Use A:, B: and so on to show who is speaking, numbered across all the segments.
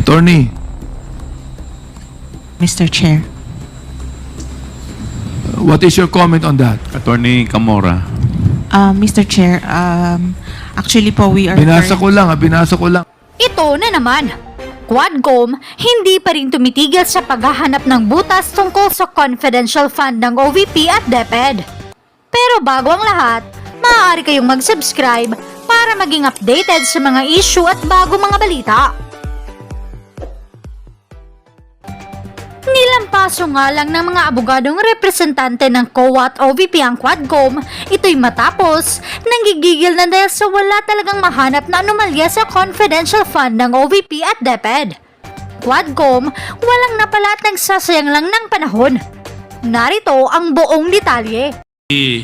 A: Attorney,
B: Mr. Chair.
A: what is your comment on that?
C: Attorney Camora.
B: Mr. Chair, actually po we are...
A: Binasa ko lang.
D: Ito na naman. Quadcom hindi pa rin tumitigil sa paghahanap ng butas tungkol sa confidential fund ng OVP at DepEd. Pero bago ang lahat, maaari kayong mag-subscribe para maging updated sa mga issue at bago mga balita. Nilampaso nga lang ng mga abogadong representante ng COA at OVP ang Quadcom, ito'y matapos nanggigigil na dahil sa wala talagang mahanap na anomalya sa confidential fund ng OVP at DepEd. Quadcom, walang napala at nagsasayang lang ng panahon. Narito ang buong detalye.
E: The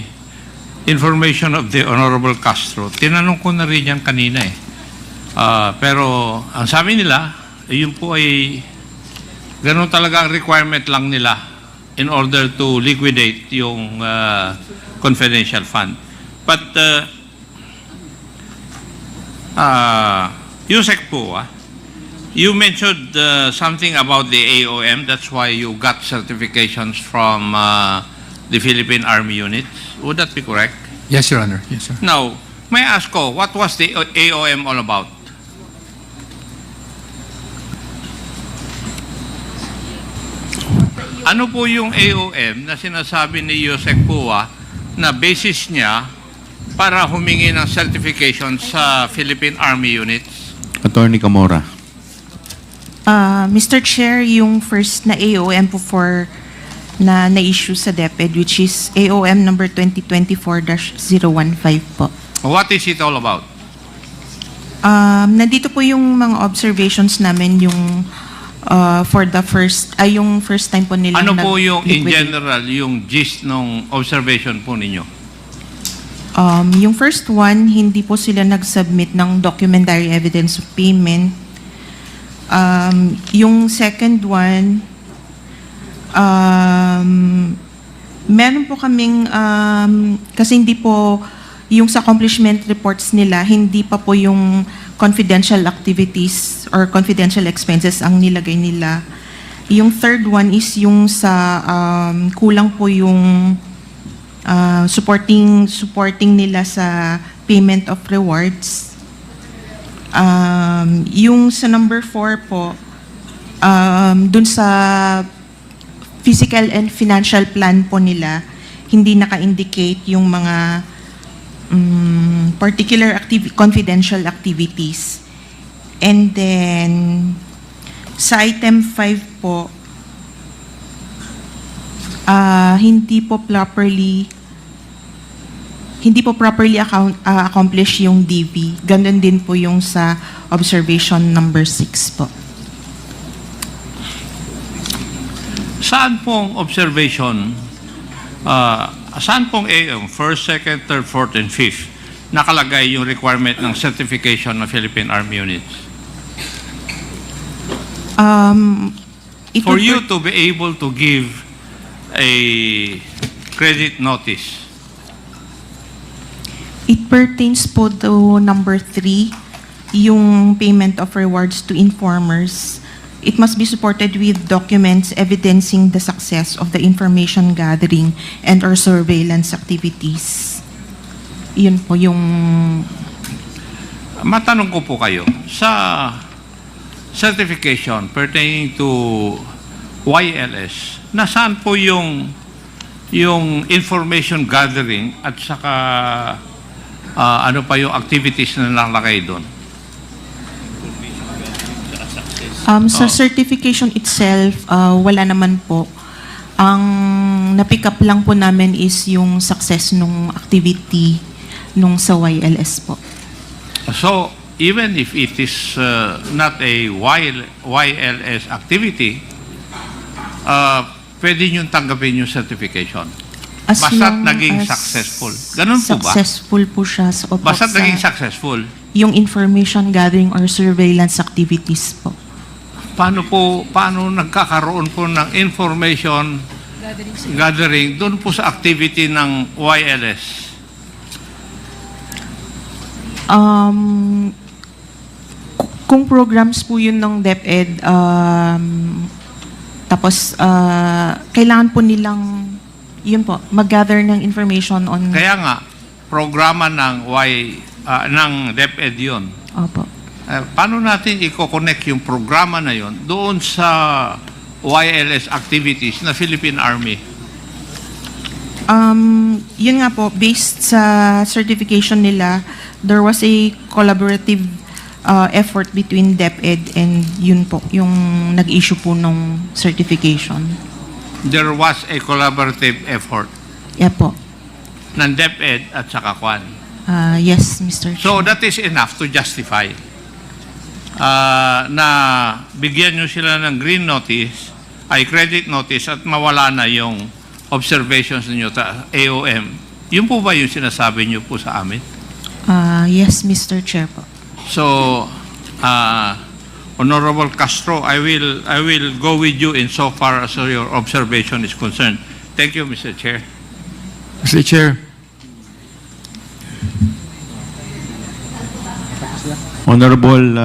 E: information of the Honorable Castro, tinanong ko na rin yan kanina eh. Pero ang sabi nila, yun po ay ganun talaga ang requirement lang nila in order to liquidate yung confidential fund. But Yusek po, you mentioned something about the AOM. That's why you got certifications from the Philippine Army units. Would that be correct?
A: Yes, Your Honor. Yes, sir.
E: Now, may I ask ko, what was the AOM all about? Ano po yung AOM na sinasabi ni Yusek Pua na basis niya para humingi ng certification sa Philippine Army units?
C: Attorney Camora.
B: Mr. Chair, yung first na AOM po for na-issue sa DepEd, which is AOM number 2024-015 po.
E: What is it all about?
B: Nandito po yung mga observations namin yung for the yung first time po nila.
E: Ano po yung in general, yung gist ng observation po ninyo?
B: Yung first one, hindi po sila nag-submit ng documentary evidence of payment. Yung second one, meron po kaming, kasi hindi po, yung sa accomplishment reports nila, hindi pa po yung confidential activities or confidential expenses ang nilagay nila. Yung third one is yung sa kulang po yung supporting nila sa payment of rewards. Yung sa number 4 po, dun sa physical and financial plan po nila, hindi naka-indicate yung mga particular confidential activities. And then, sa item 5 po, hindi po properly accomplish yung DV. Ganun din po yung sa observation number 6 po.
E: Saan pong observation, saan pong AOM, first, second, third, fourth, and fifth, nakalagay yung requirement ng certification ng Philippine Army units? For you to be able to give a credit notice,
B: it pertains po to number 3, yung payment of rewards to informers. It must be supported with documents evidencing the success of the information gathering and or surveillance activities. Yun po yung...
E: matanong ko po kayo, sa certification pertaining to YLS, nasaan po yung information gathering at saka ano pa yung activities na nakalagay doon?
B: Sa certification itself, wala naman po. Ang na-pick up lang po namin is yung success nung activity nung sa YLS po.
E: So, even if it is not a YLS activity, pwede nyo tanggapin yung certification. Basta't naging successful. Ganun po ba?
B: Successful po siya.
E: Basta't naging successful.
B: Yung information gathering or surveillance activities po.
E: Paano nagkakaroon po ng information gathering doon po sa activity ng YLS?
B: Kung programs po yun ng DepEd, tapos kailangan po nilang, yun po, mag-gather ng information on...
E: Kaya nga, programa ng ng DepEd yun.
B: Opo.
E: Paano natin i-connect yung programa na yun doon sa YLS activities na Philippine Army?
B: Yun nga po, based sa certification nila, there was a collaborative effort between DepEd and yun po, yung nag-issue po ng certification.
E: There was a collaborative effort
B: Yeah po.
E: ng DepEd at saka Kwan.
B: Yes, Mr.
E: So
B: Chair.
E: that is enough to justify na bigyan nyo sila ng green notice, ay credit notice at mawala na yung observations ninyo sa AOM. Yun po ba yung sinasabi nyo po sa amin?
B: Yes, Mr. Chair po.
E: So, Honorable Castro, I will go with you in so far as your observation is concerned. Thank you, Mr. Chair.
A: Mr. Chair.
C: Honorable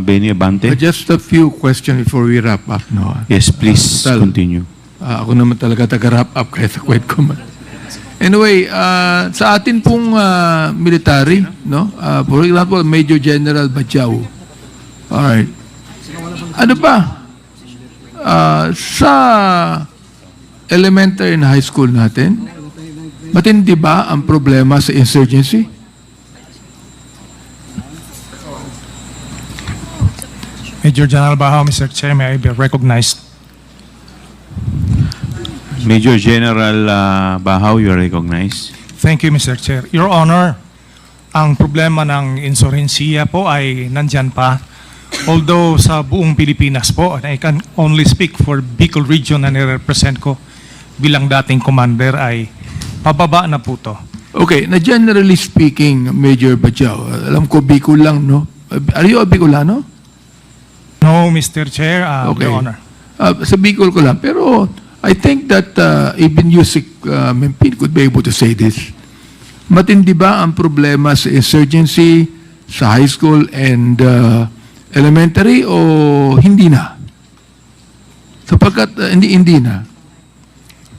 C: Benny Abante.
A: Just a few questions before we wrap up. No?
C: Yes, please
A: Tal.
C: continue.
A: Ako naman talaga taga-wrap up kahit sa kwet ko man. Anyway, sa atin pong military, no? For example, Major General Bajau. Alright. Ano ba? Sa elementary and high school natin, matindi ba ang problema sa insurgency?
F: Major General Bahaw, Mr. Chair, may I be recognized?
C: Major General Bahaw, you are recognized.
F: Thank you, Mr. Chair. Your Honor, ang problema ng insurgency po ay nandyan pa. Although sa buong Pilipinas po, and I can only speak for Bicol region na nire-represent ko bilang dating commander, ay pababa na po to.
A: Okay, na generally speaking, Major Bajau, alam ko Bicol lang, no? Are you a Bicolano?
F: No, Mr. Chair,
A: Okay.
F: Your Honor.
A: Sa Bicol ko lang. Pero I think that even Yusik Mempin could be able to say this. Matindi ba ang problema sa insurgency, sa high school and elementary o hindi na? Sapagkat hindi na.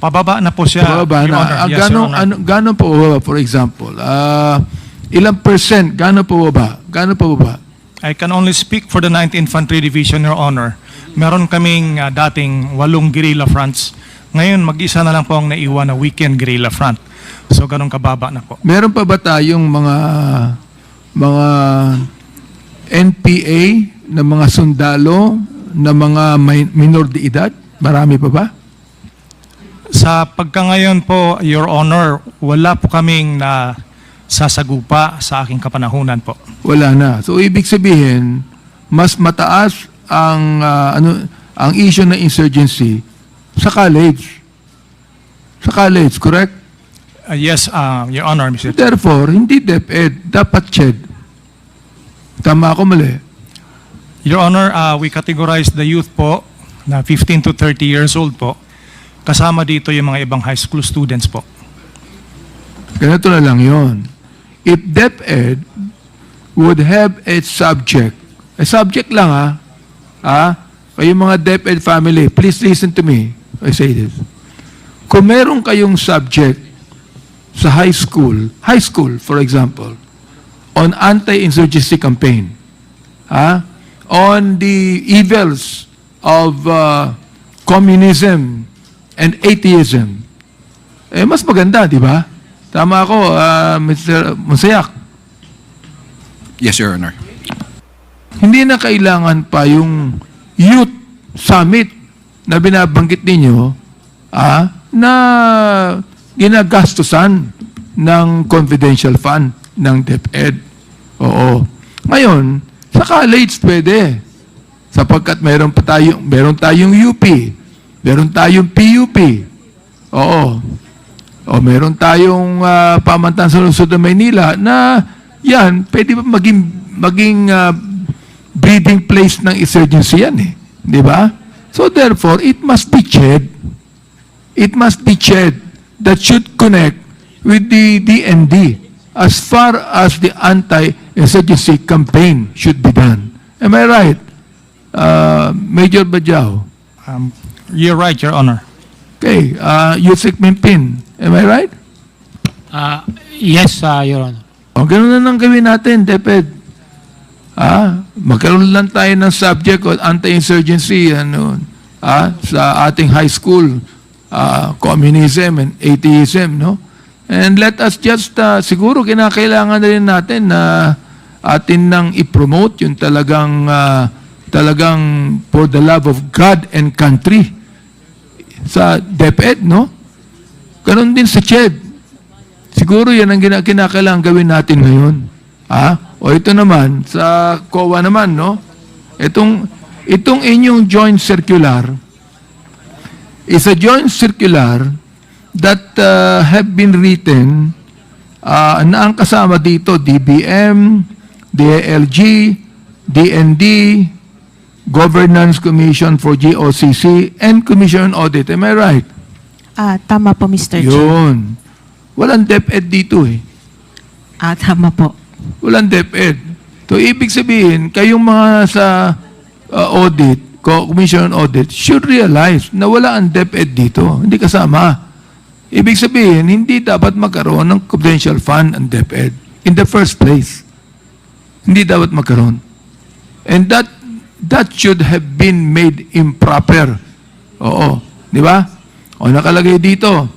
F: Pababa na po siya,
A: Pababa
F: Your
A: na.
F: Honor. Yes, Your Honor.
A: Gano'n po baba, for example? Ilang percent? Gano'n po baba? Gano'n po baba?
F: I can only speak for the 9th Infantry Division, Your Honor. Meron kaming dating 8 guerrilla fronts. Ngayon, mag-isa na lang po ang naiwan na weekend guerrilla front. So, ganun kababa na po.
A: Meron pa ba tayong mga NPA na mga sundalo na mga minor de edad? Marami pa ba?
F: Sa pagkangayon po, Your Honor, wala po kaming na sasagupa sa aking kapanahunan po.
A: Wala na. So ibig sabihin, mas mataas ang ang issue ng insurgency sa college. Sa college, correct?
F: Yes, Your Honor, Mr. Chair.
A: Therefore, hindi DepEd, dapat CHED. Tama ako mali?
F: Your Honor, we categorize the youth po na 15 to 30 years old po. Kasama dito yung mga ibang high school students po.
A: Ganito na lang yon. If DepEd would have a subject lang kayo mga DepEd family, please listen to me. I say this. Kung meron kayong subject sa high school for example, on anti-insurgency campaign, on the evils of communism and atheism, mas maganda, di ba? Tama ako, Mr. Monsayak.
G: Yes, Your Honor.
A: Hindi na kailangan pa yung youth summit na binabanggit ninyo na ginagastusan ng confidential fund ng DepEd. Oo. Ngayon, sa college pwede. Sapagkat meron tayong UP, meron tayong PUP. Oo. O meron tayong pamantasan sa lungsod ng Maynila na yan, pwede ba maging breeding place ng insurgency yan eh. Di ba? So therefore, it must be CHED. It must be CHED that should connect with the DND as far as the anti-insurgency campaign should be done. Am I right? Major Bajao.
F: You're right, Your Honor.
A: Okay, Yusik Mimpin. Am I right?
H: Yes, Your Honor.
A: O, ganun na lang gawin natin, DepEd. Magkaroon lang tayo ng subject o anti-insurgency sa ating high school, communism and atheism, no? And let us just, siguro kinakailangan na rin natin na atin nang i-promote yung talagang for the love of God and country sa DepEd, no? Ganon din sa CHED. Siguro yan ang kinakailangan gawin natin ngayon. O ito naman, sa COA naman, no? Itong inyong joint circular is a joint circular that have been written na ang kasama dito, DBM, DALG, DND, Governance Commission for GOCC, and Commission on Audit. Am I right?
B: Tama po, Mr. Chair.
A: Yun. Walang DepEd dito eh.
B: Tama po.
A: Walang DepEd. So, ibig sabihin, kayong mga sa audit, Commission on Audit, should realize na wala ang DepEd dito. Hindi kasama. Ibig sabihin, hindi dapat magkaroon ng confidential fund ang DepEd in the first place. Hindi dapat magkaroon. And that should have been made improper. Oo. Di ba? O nakalagay dito,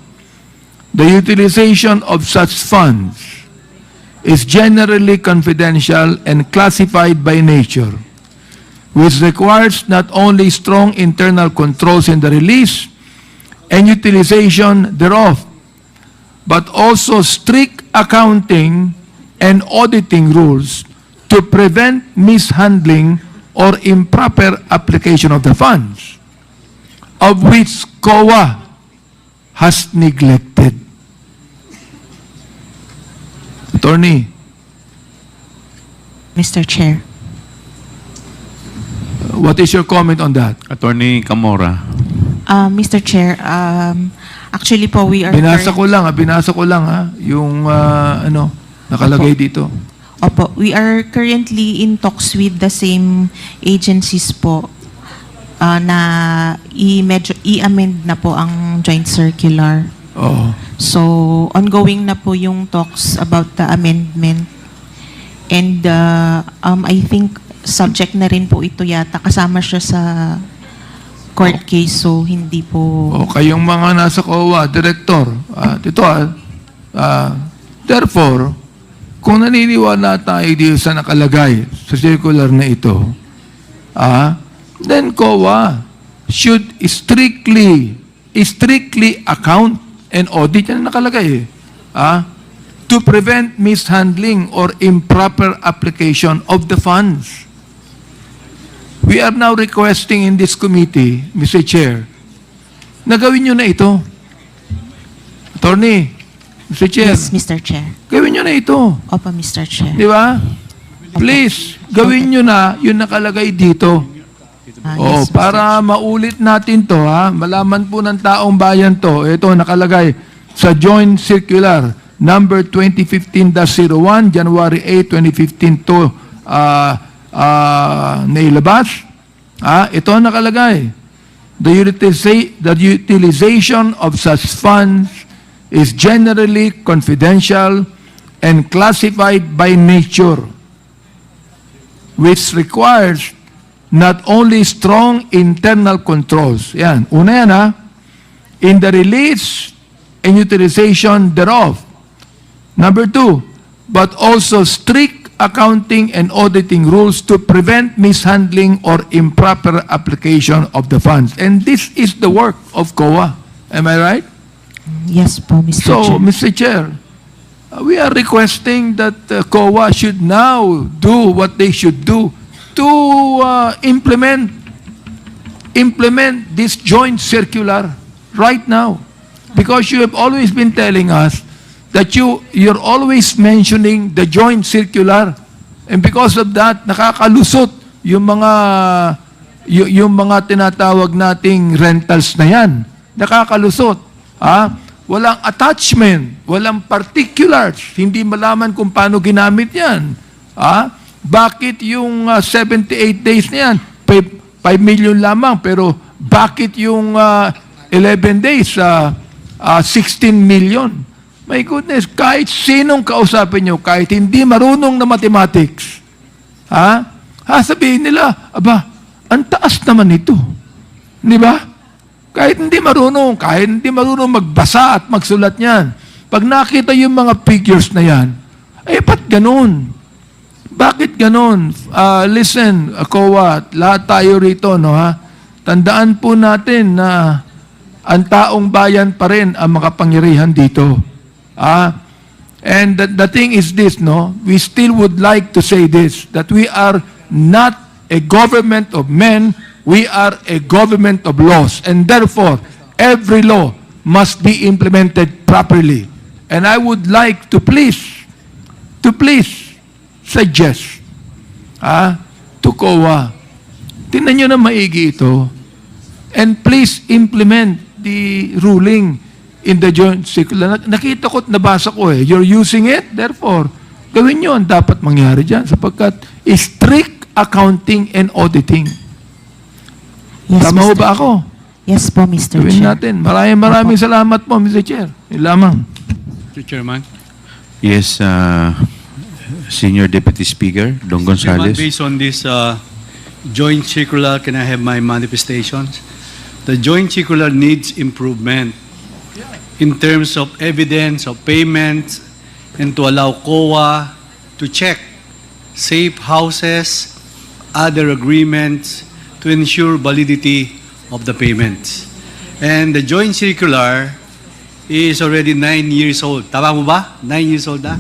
A: the utilization of such funds is generally confidential and classified by nature, which requires not only strong internal controls in the release and utilization thereof, but also strict accounting and auditing rules to prevent mishandling or improper application of the funds, of which COA has neglected. Attorney,
B: Mr. Chair.
A: what is your comment on that?
C: Attorney Camora.
B: Mr. Chair, actually po, we are...
A: Binasa ko lang yung nakalagay dito.
B: Opo, we are currently in talks with the same agencies po na i-amend na po ang joint circular.
A: Oo.
B: So, ongoing na po yung talks about the amendment. And I think subject na rin po ito yata. Kasama siya sa court case, so hindi po...
A: O kayong mga nasa COA, Director, therefore, kung naniniwala tayo dito sa nakalagay sa circular na ito, then COA should strictly account and audit yan nakalagay to prevent mishandling or improper application of the funds. We are now requesting in this committee, Mr. Chair, na gawin nyo na ito. Attorney, Mr. Chair,
B: Yes, Mr. Chair.
A: gawin nyo na ito.
B: Opo, Mr. Chair.
A: Di ba? Please, gawin nyo na yung nakalagay dito.
B: Yes, Mr.
A: Para maulit natin to, malaman po ng taong bayan to. Ito, nakalagay sa Joint Circular number 2015-01, January 8, 2015 to nailabas. Ito nakalagay. The utilization of such funds is generally confidential and classified by nature, which requires not only strong internal controls. Yan. Una yan in the release and utilization thereof. Number 2, but also strict accounting and auditing rules to prevent mishandling or improper application of the funds. And this is the work of COA. Am I right?
B: Yes po, Mr.
A: So,
B: Chair.
A: Mr. Chair, we are requesting that COA should now do what they should do to implement this joint circular right now. Because you have always been telling us that you're always mentioning the joint circular. And because of that, nakakalusot yung mga tinatawag nating rentals na yan. Nakakalusot. Walang attachment, walang particulars, hindi malaman kung paano ginamit yan. Bakit yung 78 days na yan, 5 million lamang, pero bakit yung 11 days, 16 million? My goodness, kahit sinong kausapin nyo, kahit hindi marunong na mathematics, sabihin nila, aba, ang taas naman ito. Di ba? Kahit hindi marunong magbasa at magsulat niyan, pag nakita yung mga figures na yan, ba't ganun? Bakit ganun? Listen, COA, lahat tayo rito, no, ha? Tandaan po natin na ang taong bayan pa rin ang makapangyarihan dito. And the thing is this, no? We still would like to say this, that we are not a government of men, we are a government of laws. And therefore, every law must be implemented properly. And I would like to please suggest to COA, tingnan nyo na maigi ito, and please implement the ruling in the joint circular. Nakita ko at nabasa ko you're using it, therefore, gawin nyo ang dapat mangyari dyan sapagkat strict accounting and auditing.
B: Yes,
A: Tama ho
B: Mr.
A: ba ako?
B: Yes po, Mr.
A: Gawin
B: Chair.
A: natin. Maraming salamat po, Mr. Chair. Yun lamang.
C: Mr. Chairman. Yes, Senior Deputy Speaker, Don Gonzales.
I: Based on this joint circular, can I have my manifestations? The joint circular needs improvement in terms of evidence of payments and to allow COA to check safe houses, other agreements to ensure validity of the payments. And the joint circular is already 9 years old. Tama mo ba? 9 years old na?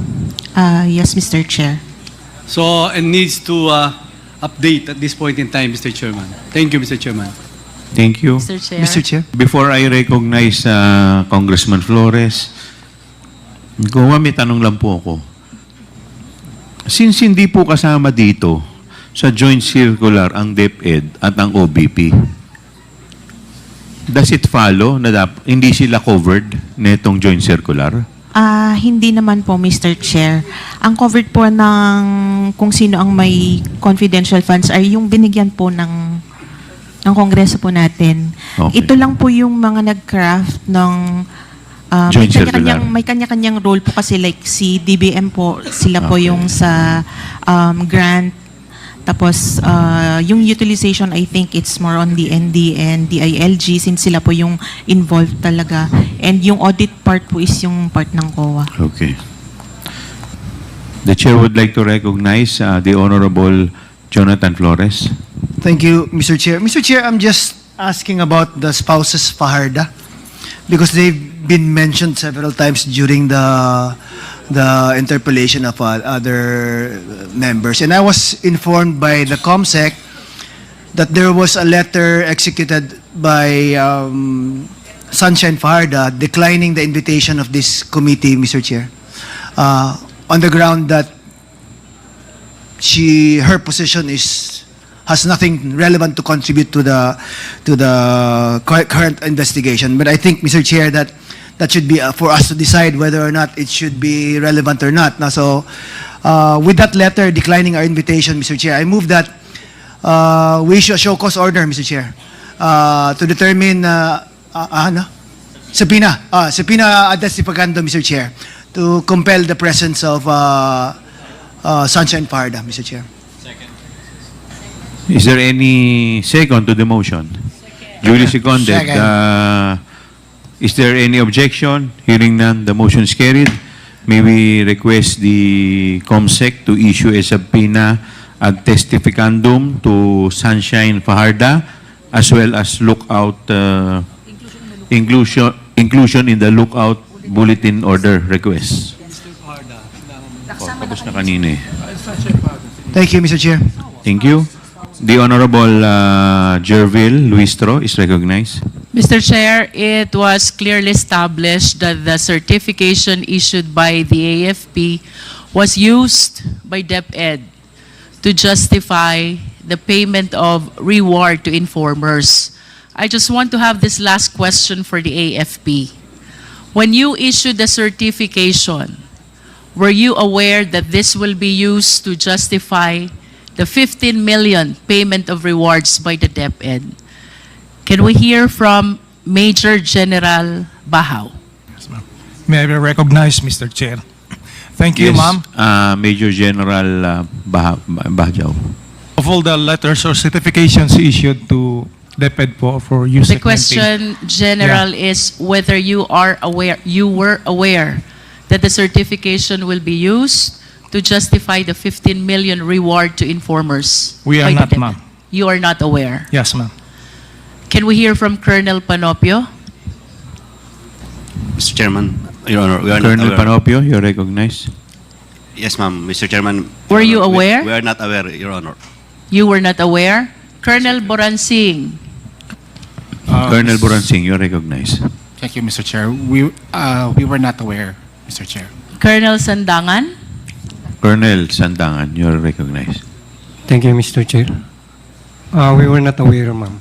B: Yes, Mr. Chair.
I: So, it needs to update at this point in time, Mr. Chairman. Thank you, Mr. Chairman.
C: Thank you.
J: Mr. Chair.
I: Mr. Chair.
C: Before I recognize Congressman Flores, may tanong lang po ako. Since hindi po kasama dito sa joint circular ang DepEd at ang OBP, does it follow na hindi sila covered nitong joint circular?
B: Hindi naman po, Mr. Chair. Ang covered po ng kung sino ang may confidential funds ay yung binigyan po ng Kongreso po natin.
C: Okay.
B: Ito lang po yung mga nag-craft ng
C: Joint circular.
B: may kanya-kanyang role po kasi like si DBM po, sila po yung sa grant. Tapos yung utilization, I think it's more on the ND and DILG since sila po yung involved talaga. And yung audit part po is yung part ng COA.
C: Okay. The Chair would like to recognize the Honorable Jonathan Flores.
K: Thank you, Mr. Chair. Mr. Chair, I'm just asking about the spouses Fajarda because they've been mentioned several times during the interpellation of other members. And I was informed by the COMSEC that there was a letter executed by Sunshine Fajarda declining the invitation of this committee, Mr. Chair, on the ground that her position has nothing relevant to contribute to the current investigation. But I think, Mr. Chair, that should be for us to decide whether or not it should be relevant or not. Now, so, with that letter declining our invitation, Mr. Chair, I move that we issue a show cause order, Mr. Chair, to determine subpoena ad testificando, Mr. Chair, to compel the presence of Sunshine Fajarda, Mr. Chair.
C: Is there any second to the motion? Duly seconded.
K: Second.
C: Is there any objection? Hearing none, the motion is carried. May we request the COMSEC to issue a subpoena ad testificandum to Sunshine Fajarda as well as lookout inclusion in the lookout bulletin order request. Tapos na kanina eh.
K: Thank you, Mr. Chair.
C: Thank you. The Honorable Jervil Luistro is recognized.
J: Mr. Chair, it was clearly established that the certification issued by the AFP was used by DepEd to justify the payment of reward to informers. I just want to have this last question for the AFP. When you issued the certification, were you aware that this will be used to justify the 15 million payment of rewards by the DepEd? Can we hear from Major General Bahaw?
F: May I recognize, Mr. Chair? Thank you,
C: Yes,
F: ma'am.
C: Major General Bahjaw.
F: Of all the letters or certifications issued to DepEd for use
J: The question, General, is whether you were aware that the certification will be used to justify the 15 million reward to informers.
F: We are
J: by the
F: not,
J: DepEd.
F: ma'am.
J: You are not aware.
F: Yes, ma'am.
J: Can we hear from Colonel Panopio?
L: Mr. Chairman, Your Honor, we are
C: Colonel
L: not aware.
C: Panopio, you're recognized.
L: Yes, ma'am. Mr. Chairman.
J: Were
L: Your
J: you
L: Honor,
J: aware?
L: We are not aware, Your Honor.
J: You were not aware? Colonel Boransing,
C: Colonel Buransing, you're recognized.
H: Thank you, Mr. Chair. We were not aware, Mr. Chair.
J: Colonel Sandangan,
C: Colonel Sandangan, you're recognized.
M: Thank you, Mr. Chair. We were not aware, ma'am.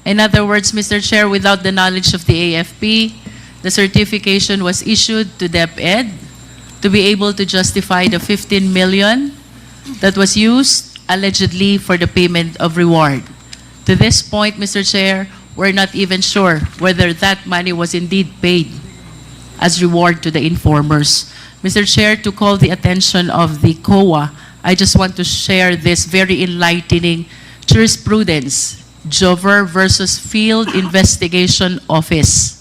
J: in other words, Mr. Chair, without the knowledge of the AFP, the certification was issued to DepEd to be able to justify the 15 million that was used allegedly for the payment of reward. To this point, Mr. Chair, we're not even sure whether that money was indeed paid as reward to the informers. Mr. Chair, to call the attention of the COA, I just want to share this very enlightening jurisprudence, Jover versus Field Investigation Office.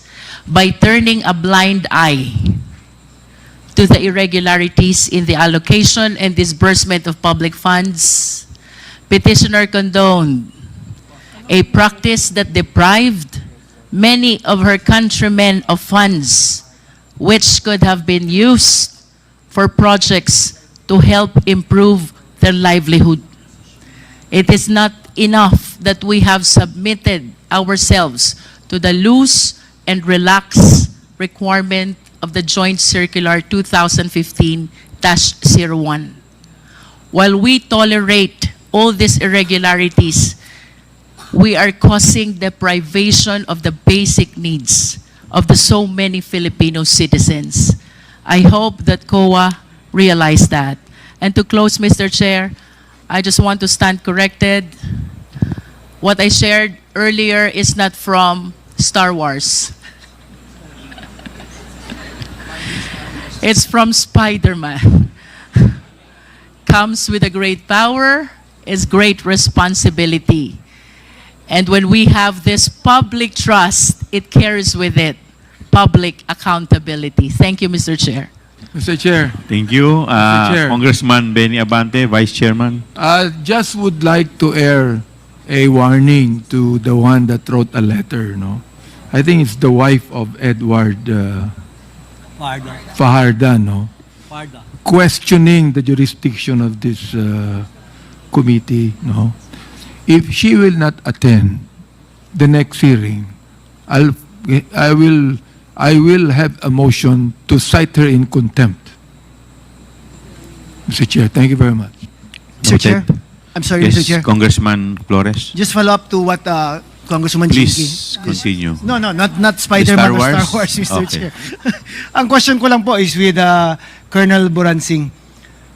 J: By turning a blind eye to the irregularities in the allocation and disbursement of public funds, petitioner condoned a practice that deprived many of her countrymen of funds which could have been used for projects to help improve their livelihood. It is not enough that we have submitted ourselves to the loose and relaxed requirement of the Joint Circular 2015-01. While we tolerate all these irregularities, we are causing deprivation of the basic needs of the so many Filipino citizens. I hope that COA realize that. And to close, Mr. Chair, I just want to stand corrected. What I shared earlier is not from Star Wars. It's from Spider-Man. Comes with a great power, is great responsibility. And when we have this public trust, it carries with it public accountability. Thank you, Mr. Chair.
A: Mr. Chair,
C: Thank you.
A: Chair.
C: Congressman Benny Abante, Vice Chairman.
A: just would like to air a warning to the one that wrote a letter, no? I think it's the wife of Edward Fajarda, no? Questioning the jurisdiction of this committee, no? If she will not attend the next hearing, I will have a motion to cite her in contempt. Mr. Chair, thank you very much.
K: Mr. Chair,
C: Noted.
K: I'm sorry,
C: Yes,
K: Mr. Chair.
C: Congressman Flores.
K: Just follow up to what Congresswoman
C: Please
K: Chinky.
C: continue.
K: No, not Spider-Man
C: Star
K: or
C: Wars?
K: Star Wars, Mr.
C: Okay.
K: Chair. Ang question ko lang po is with Colonel Boransing.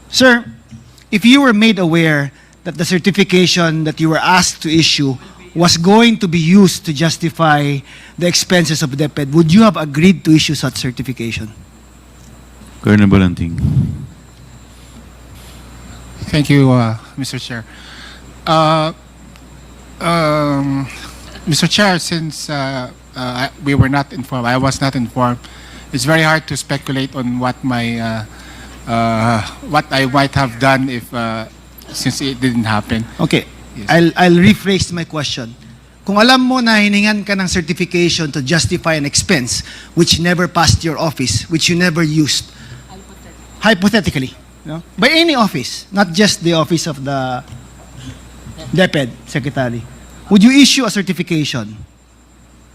K: Sir, if you were made aware that the certification that you were asked to issue was going to be used to justify the expenses of DepEd, would you have agreed to issue such certification?
C: Colonel Bolanting.
H: Thank you, Mr. Chair. Mr. Chair, since we were not informed, I was not informed, it's very hard to speculate on what my what I might have done if since it didn't happen.
K: Okay.
H: Yes.
K: I'll rephrase my question. Kung alam mo na hiningan ka ng certification to justify an expense which never passed your office, which you never used, hypothetically, no? By any office, not just the office of the DepEd Secretary, would you issue a certification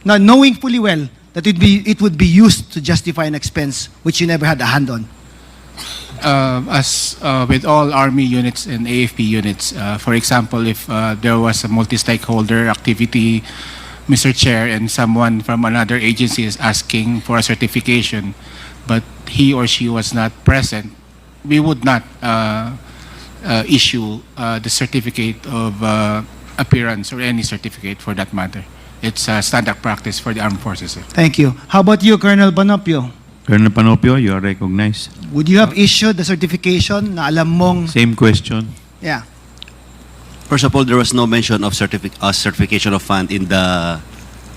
K: now knowing fully well that it would be used to justify an expense which you never had a hand on?
H: As with all Army units and AFP units, for example, if there was a multi-stakeholder activity, Mr. Chair, and someone from another agency is asking for a certification, but he or she was not present, we would not issue the certificate of appearance or any certificate for that matter. It's standard practice for the armed forces, sir.
K: Thank you. How about you, Colonel Panopio?
C: Colonel Panopio, you are recognized.
K: Would you have issued the certification na alam mong...
C: Same question.
K: Yeah.
L: First of all, there was no mention of certification of fund in the.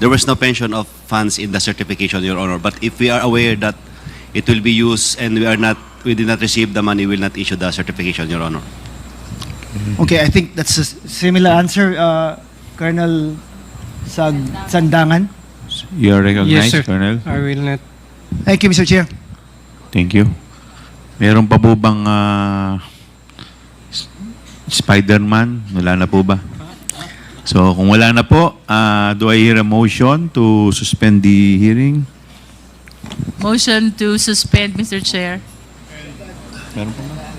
L: There was no mention of funds in the certification, Your Honor. But if we are aware that it will be used and we did not receive the money, we will not issue the certification, Your Honor.
K: Okay, I think that's a similar answer, Colonel Sandangan.
C: You are recognized,
M: Yes, sir.
C: Colonel.
M: I will not.
K: Thank you, Mr. Chair.
C: Thank you. Meron pa po bang Spider-Man? Wala na po ba? So, kung wala na po, do I hear a motion to suspend the hearing?
J: Motion to suspend, Mr. Chair.
C: Meron pa ba?